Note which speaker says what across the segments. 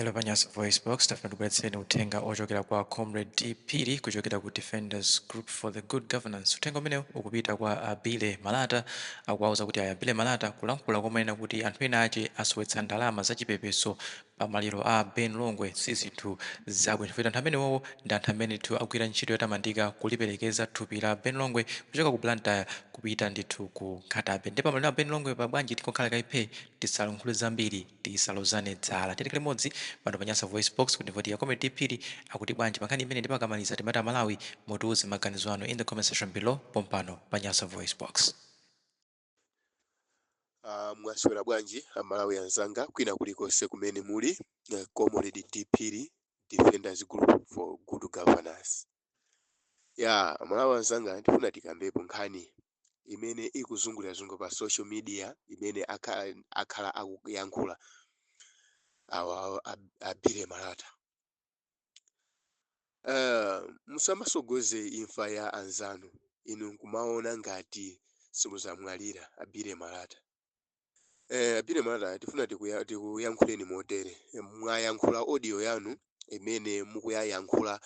Speaker 1: Hello Panyasa Voice Box, tafuna uthenga ochokera kwa Comrade D kuchokera ku Defenders Group for the Good Governance. Uthenga umenewu ukupita kwa Abile Malata, akuwauza kuti Abile Malata kulankhula komanena kuti anthu ena ache asowetsa ndalama zachipepeso pa maliro a Ben Longwe si zinthu zabwino. Chifukwa anthu amenewowo ndi anthu amene agwira ntchito yotamandika kuliperekeza thupi la Ben Longwe kuchoka ku Blantyre kupita ndithu ku Nkatabe. Ndipo maliro a Ben Longwe pa bwanji tikokhala kaiphe tisalankhule zambiri tisalozane dzala. Tiyendekere limodzi pano Panyasa Voice Box kuti voti ya Comrade D akuti bwanji pankhani imene ndipakamaliza timati Malawi mutiuze maganizo anu in the comment section below pompano Panyasa Voice Box.
Speaker 2: Mwaswera bwanji amalawi anzanga kwina kulikonse kumene muli. Comrade D Defenders Group for Good Governance. Amalawi anzanga ndifuna tikambepo nkhani imene ikuzungulira pa social media imene akhala akuyankhula awa Abile Malata. Musamasogoze imfa ya anzanu inu nkumaona ngati simuzamwalira Abile Malata. Abile Malata tifuna tikuyankhuleni motere. Mwayankhula audio yanu imene mukuyayankhula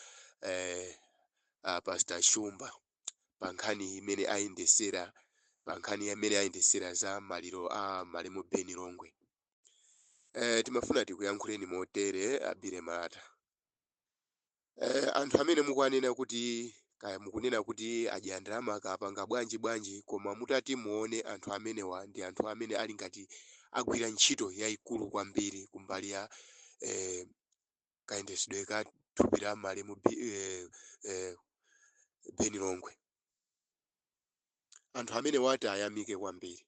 Speaker 2: Pastor Shumba pankhani imene ayendesera za maliro a Malemu Ben Longwe. Timafuna tikuyankhuleni motere Abile Malata. Anthu amene mukunena kuti mukunena kuti adya ndalama akapanga bwanji koma mutati muone anthu amenewa ndi anthu amene ali ngati agwira ntchito yayikulu kwambiri kumbali ya kayendesedwe ka thupi la Malemu Ben Longwe. Anthu amene wati ayamike kwambiri.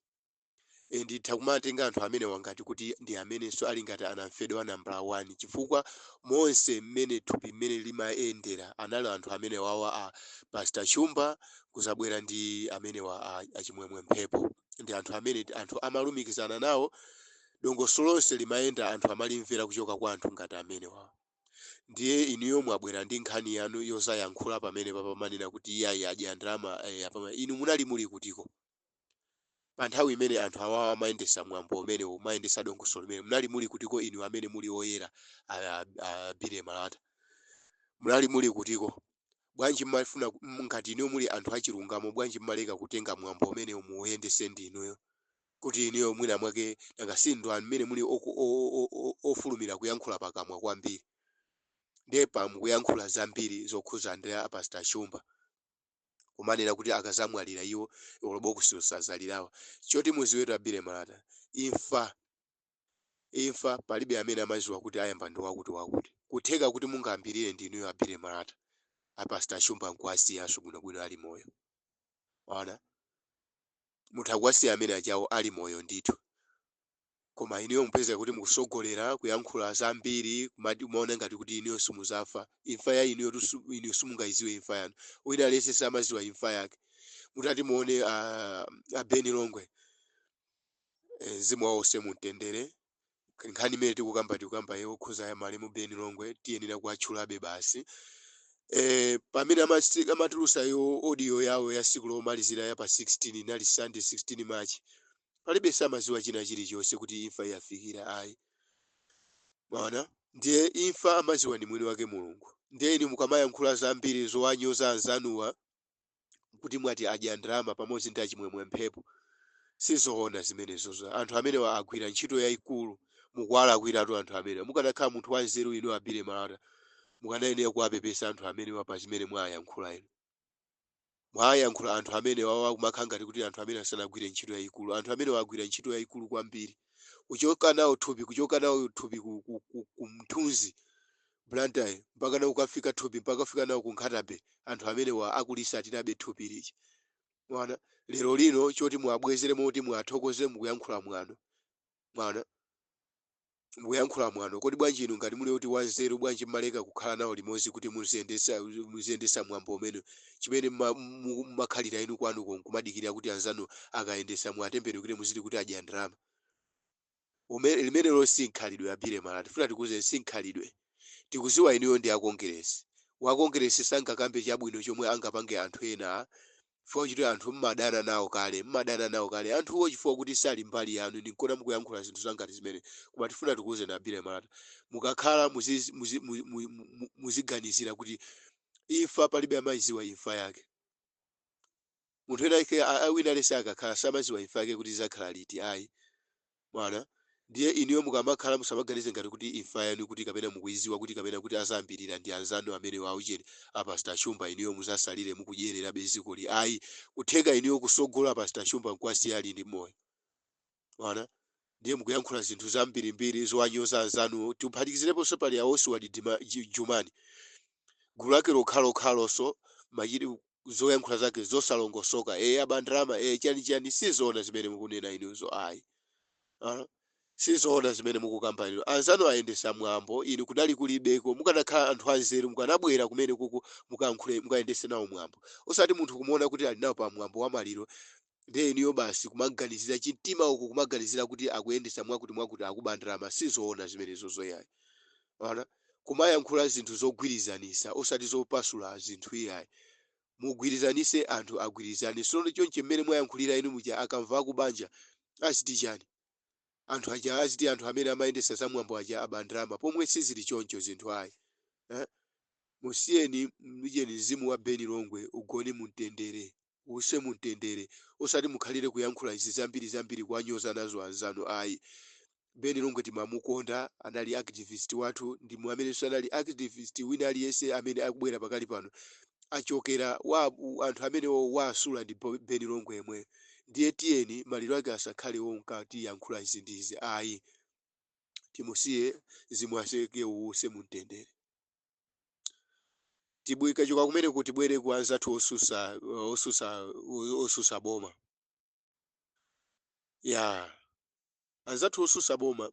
Speaker 2: Nditha kumatenga anthu amene wangati kuti ndi amenenso ali ngati anamfedwa number 1 chifukwa monse mmene thupi mmene limayendera anali anthu amene wawa a Pastor Shumba kuzabwera ndi amene wa achimwemwe mphepo. Ndi anthu amene anthu amalumikizana nawo dongosolo lonse limayenda anthu amalimvera kuchoka kwa anthu ngati amene wawa. Ndiye iniyo mwabwera ndi nkhani yanu yosayankhula pamene pamanena kuti iye adya ndalama inu munali muli kutiko. Pa nthawi imene anthu awawa amayendesa mwambo umene umayendesa dongosolo limene munali muli kutiko inu amene muli oyera Abile Malata. Munali muli kutiko. Bwanji mmafuna ngati iniyo muli anthu achilungamo bwanji mmaleka kutenga mwambo umene muyendese ndi inuyo. Kuti iniyo mwina mwake nangasindu amene muli ofulumira kuyankhula pakamwa kwambiri. Ndiye mukuyankhula zambiri zokhuza ndi a Pastor Shumba. Kumanena kuti akazamwalira iwo olobokusi usazalirawa. Choti muziwetu Abile Malata. Imfa palibe amene amaziwa kuti ayamba ndi wakuti. Kutheka kuti mungambirire ndi inuyo Abile Malata. A Pastor Shumba nkwasiyanso bwinobwino ali moyo. Ona. Mutakwasiya amene ajawo ali moyo ndithu. Koma iniyo mpeza kuti mukusogolera kuyankhula zambiri kumaona ngati kuti iniyo simuzafa. Imfa ya iniyo simungayiziwe imfa yanu. Wina lese samaziwa imfa yake. Mutati muone Ben Longwe. Mzimu wawo semutendere. Nkhani imene tikukamba yokhuza ya Malemu Ben Longwe tiyenera kuatchulabe basi. Pamene amatulusa yo audio yawo ya siku lomalizira ya pa 16 inali Sunday 16 March. Palibe samaziwa china chilichonse kuti imfa yafikira ayi. Mwana ndiye imfa amaziwa ndi mwini wake Mulungu. Ndiye inu mukamayankhula zambiri zowanyoza anzanuwa kuti mwati adya ndalama pamodzi ndi achimwemwe mphepo. Sizoona zimenezo. Anthu amene agwira ntchito yayikulu mukuwalakwiratu anthu amene. Mukanakhala munthu wanzeru inu Abile Malata. Mukanayenera kuwapepesa anthu amene wapa zimene mwayankhula inu. Mwayankhula anthu amene wawa kumakhala ngati kuti anthu amene asanagwire ntchito yayikulu. Anthu amene wagwira ntchito yayikulu kwambiri. Kuchoka nawo thupi ku mthunzi Blantyre mpaka nawo ukafika thupi mpaka kufika nawo ku Nkatabe. Anthu amene akulisa atinabe thupi lichi. Mwana lero lino choti muabwezere moti muathokoze mukuyankhula mwano. Mwana mukuyankhula mwano. Kodi bwanji inu ngati muli kuti wanzeru bwanji mmaleka kukhala nawo limodzi kuti muziyendesa mwambo umene chimene mmakhalira inu kwanu kumadikira kuti anzanu akayendesa muatembere kuti muziti kuti adya ndalama. Limene lo sinkhalidwe Abile Malata. Tifuna tikuze sinkhalidwe. Tikuziwa iniyo ndi akongeresi. Wakongeresi sangakambe chabwino chomwe angapange anthu ena chifukwa choti anthu mmadana nawo kale anthuwo chifukwa kuti sali mbali yanu ndinkona mukuyankhula zinthu zangati zimene koma tifuna tikuwuzeni Abile Malata mukakhala muziganizira kuti imfa palibe amayiziwa imfa yake. Munthu wina aliyense akakhala samaziwa imfa yake kuti izakhala liti ayi mwana ndiye iniyo mukamakhala musamaganize ngati kuti imfa yanu kuti kapena mukuiziwa kuti kapena kuti azambirira ndi anzanu amene waucheni Pastor Chumba iniyo muzasalire mukudyerera bezikoli ayi kutheka iniyo kusogola Pastor Chumba nkwasi ali ndi moyo mwana ndiye mukuyankhula zinthu zambirimbiri zowanyoza anzanu tiphatikizireponso pali awosi wadi Jumani gulu lake lokhalokhalonso machiti zoyankhula zake zosalongosoka abandrama chani sizoona zimene mukunena inuzo ayi sizoona zimene mukukamba inu anzanu ayendesa mwambo inu kudali kulibeko mukanakhala anthu anzeru mukanabwera kumene kuku mukayankhule mukayendese nawo mwambo osati munthu kumuona kuti ali nawo pa mwambo wa maliro ndiye iniyo basi kumaganizira chitima uku kumaganizira kuti akuyendesa mwakuti akubandrama sizoona zimenezo zoyayi kumayankhula zinthu zogwirizanisa osati zopasula zinthu iyayi mugwirizanise anthu agwirizane sono chonche mmene mwayankhulira inu muja akamva kubanja aziti chani anthu aja aziti anthu amene amayendesa zamwambo aja abandrama pomwe sizili choncho zinthu ayi musiyeni mujeni mzimu wa Beni Longwe ugone mumtendere use mumtendere osati mukhalire kuyankhula izi zambiri kwanyoza nazo anzanu ayi Beni Longwe timamukonda anali activist wathu ndi amene sanali activist wina aliyense amene akubwera pakali pano achokera anthu amene wasula ndi Beni Longwe yemwe ndiye tiyeni maliro ake asakhale wonkati yankhula izi ndizi ayi timusiye zimwaseke use mumtendere tibwika choka kumene kuti bwere ku anzathu osusa boma anzathu osusa boma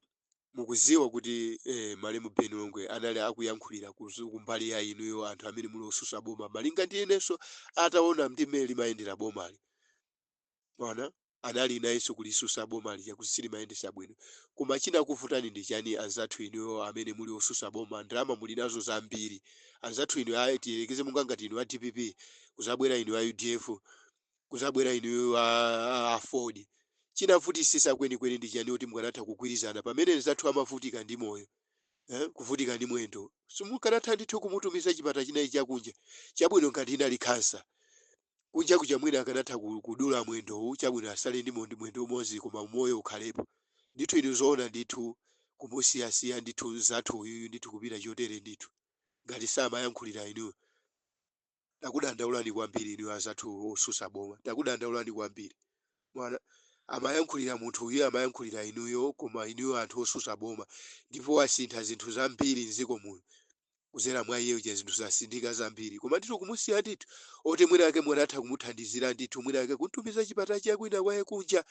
Speaker 2: mukuziwa kuti malemu Beni Longwe anali akuyankhulira kumbali ya inuyo anthu amene muli osusa boma malinga ndi inenso ataona mmene limayendera bomali mwana anali nayenso kulisusa boma lija kuti silimayendesa bwino koma china kufutani ndi chani anzathu inuyo amene muli osusa boma ndalama muli nazo zambiri anzathu inu tiyelekeze mungangati inu a DPP kuzabwera inu a UDF kuzabwera inu a Ford chinavutisisa kwenikweni ndi chani kuti mukanatha kugwirizana pamene anzathu amavutika ndi moyo kuvutika ndi mwendo simukanatha ndithu kumutumiza chipata chinayi chakunja chabwino ngati inali kansa kunja kuja mwina akanatha kudula mwendo chabwino asale ndi mwendo umodzi koma moyo ukhalepo ndithu inu zoona ndithu kumusiyasiya ndithu zathu uyu ndithu kupita chotere ndithu ngati samayankhulira inu takudandaulani kwambiri inu azathu osusa boma takudandaulani kwambiri mwana amayankhulira munthu uyu amayankhulira inuyo koma inuyo anthu osusa boma ndipo wasintha zinthu zambiri mdziko muno kuzera mwa iye uja zinthu zasindika zambiri koma ndithu kumusiya ndithu oti mwina ake mwanatha kumuthandizira ndithu mwina ake kuntumiza chipata chakwina kwaye kunja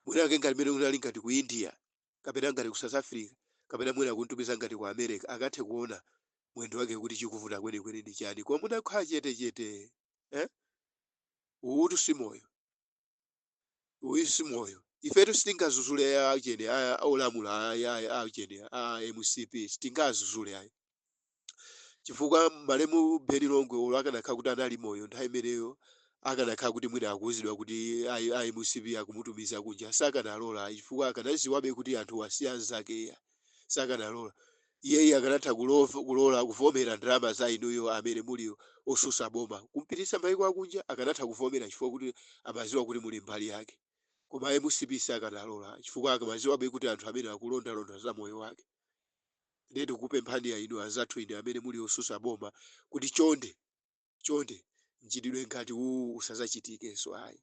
Speaker 2: mwina ake ngati mene unali ngati ku India kapena ngati ku South Africa kapena mwina kuntumiza ngati ku America akathe kuona mwendo wake kuti chikuvuta kwenikweni ndi chani koma munakhala chete uwu simoyo uyu simoyo ifetu sitingazuzule achene olamula achene MCP sitingazuzule ayi chifukwa malemu Beni Longwe akanakhala kuti anali moyo nthawi imeneyo akanakhala kuti mwina akuwuzidwa kuti MCP akumutumiza kunja sakanalola chifukwa akanaziwabe kuti anthu wasiya anzake sakanalola iyeyi akanatha kulola kuvomera ndalama za inuyo amene muli osusa boma kumpitisa mayiko akunja akanatha kuvomera chifukwa kuti amaziwa kuti muli mbali yake koma MCP sakanalola chifukwa akamaziwabe kuti anthu amene akulondalonda za moyo wake ndeti kupemphani ya inu azathu ine amene muli osusa boma kuti chonde mchitidwe ngati uwu usazachitikenso ayi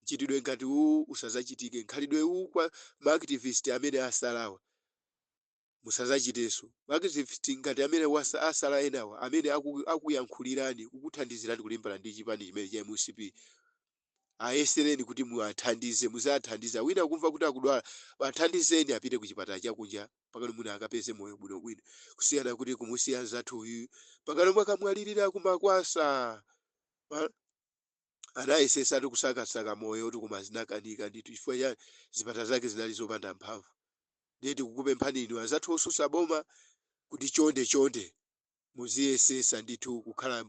Speaker 2: mchitidwe ngati uwu usazachitike nkhalidwe uwu kwa maactivist amene asalawa musazachitenso maactivist ngati amene asala enawa amene akuyankhulirani kukuthandizirani kulimbana ndi chipani chimene cha MCP ayesereni kuti muwathandize muzathandiza wina kumva kuti akudwala bathandizeni apite ku chipatala chakunja pakano mwina akapeze moyo bwinobwino kusiyana kuti kumusiya zathu uyu pakano mwakamwalirira kumakwasa anayesesa kuti kusakasaka moyo kuti kumazinakanika ndithu chifukwa cha zipata zake zinali zopanda mphamvu ndeti kukupemphani inu azathu osusa boma kuti chonde muziyesesa ndithu kukhala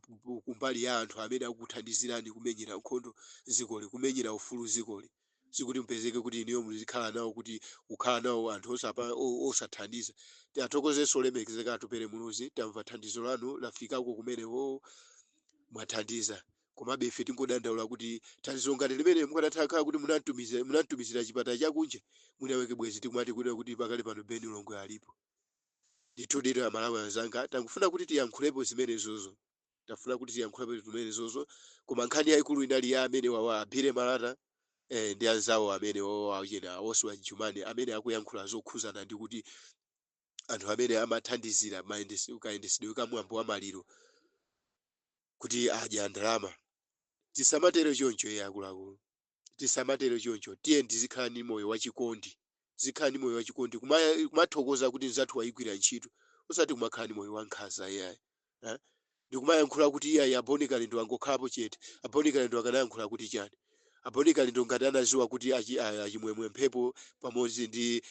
Speaker 2: kumbali ya anthu amene akuthandizirani kumenyera nkhondo zikoli, kumenyera ufulu zikoli, sikuti mpezeke kuti iniyo muzikhala nawo kuti kukhala nawo anthu osathandiza. Tiathokozenso olemekezeka atupere muluzi, tamva thandizo lanu lafikako kumenewo mwathandiza, komabe ife tingodandaula kuti thandizo ngati limene mukanatha kuti munamtumizira chipatala chakunja, mwinaweke bwezi tikumati kuti pakali pano Beni Longwe alipo. Ndithu dero Amalawi anzanga takufuna kuti tiyankhulepo zimenezozo, tafuna kuti tiyankhulepo zimenezozo, koma nkhani yayikulu inali ya amene wawa Abire Malata ndi anzawo amene wawachena Oswald Jumani amene akuyankhula zokhuzana ndi kuti anthu amene amathandizira kayendesedwe ka mwambo wa maliro kuti adya ndalama. Tisamatero choncho akuluakulu, tisamatero choncho, tiye tizikhala ndi moyo wachikondi, zikhala ndi moyo wachikondi, kumathokoza kuti nzathu wayigwira ntchito, osati kumakhala ndi moyo wankhanza iyayi. Ndikumayankhula kuti iyayi Aboni Kalendo angokhalapo chete, Aboni Kalendo akanayankhula kuti chani, Aboni Kalendo ngati anaziwa kuti achimwemwe mphepo pamodzi ndi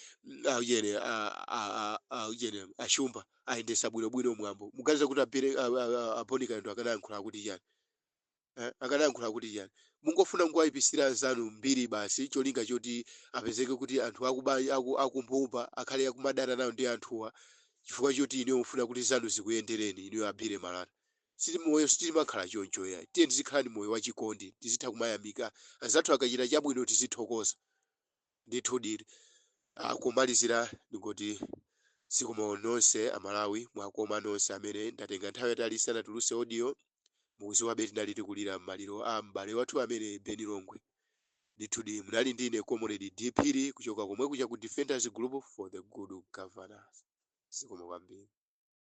Speaker 2: Ashumba ayendesa bwinobwino mwambo, muganiza kuti Aboni Kalendo akanayankhula kuti chani, akanayankhula kuti chani. Mungofuna kuwayipisira anzanu mbiri basi, cholinga choti apezeke kuti anthu akumpumba akhale akumadana nawo ndi anthuwa, chifukwa choti ine mufuna kuti zanu zikuyendereni ine Abire Malata. Moyo sitimakhala choncho yayi, tiye tizikhala ndi moyo wachikondi, tizitha kumayamika anzathu akachita chabwino tizithokoza. Ndithu diri kumalizira ndingoti zikomo nonse Amalawi mwakoma nonse amene ndatenga nthawi yatali sanatulutse audio, mukuziwa beti tinali tikulira m'maliro a m'bale wathu amene Beni Longwe. Ndithu munali ndine Comrade D Phiri kuchoka komwe kucha ku Defenders Group for the Good Governance. Zikomo kwambiri.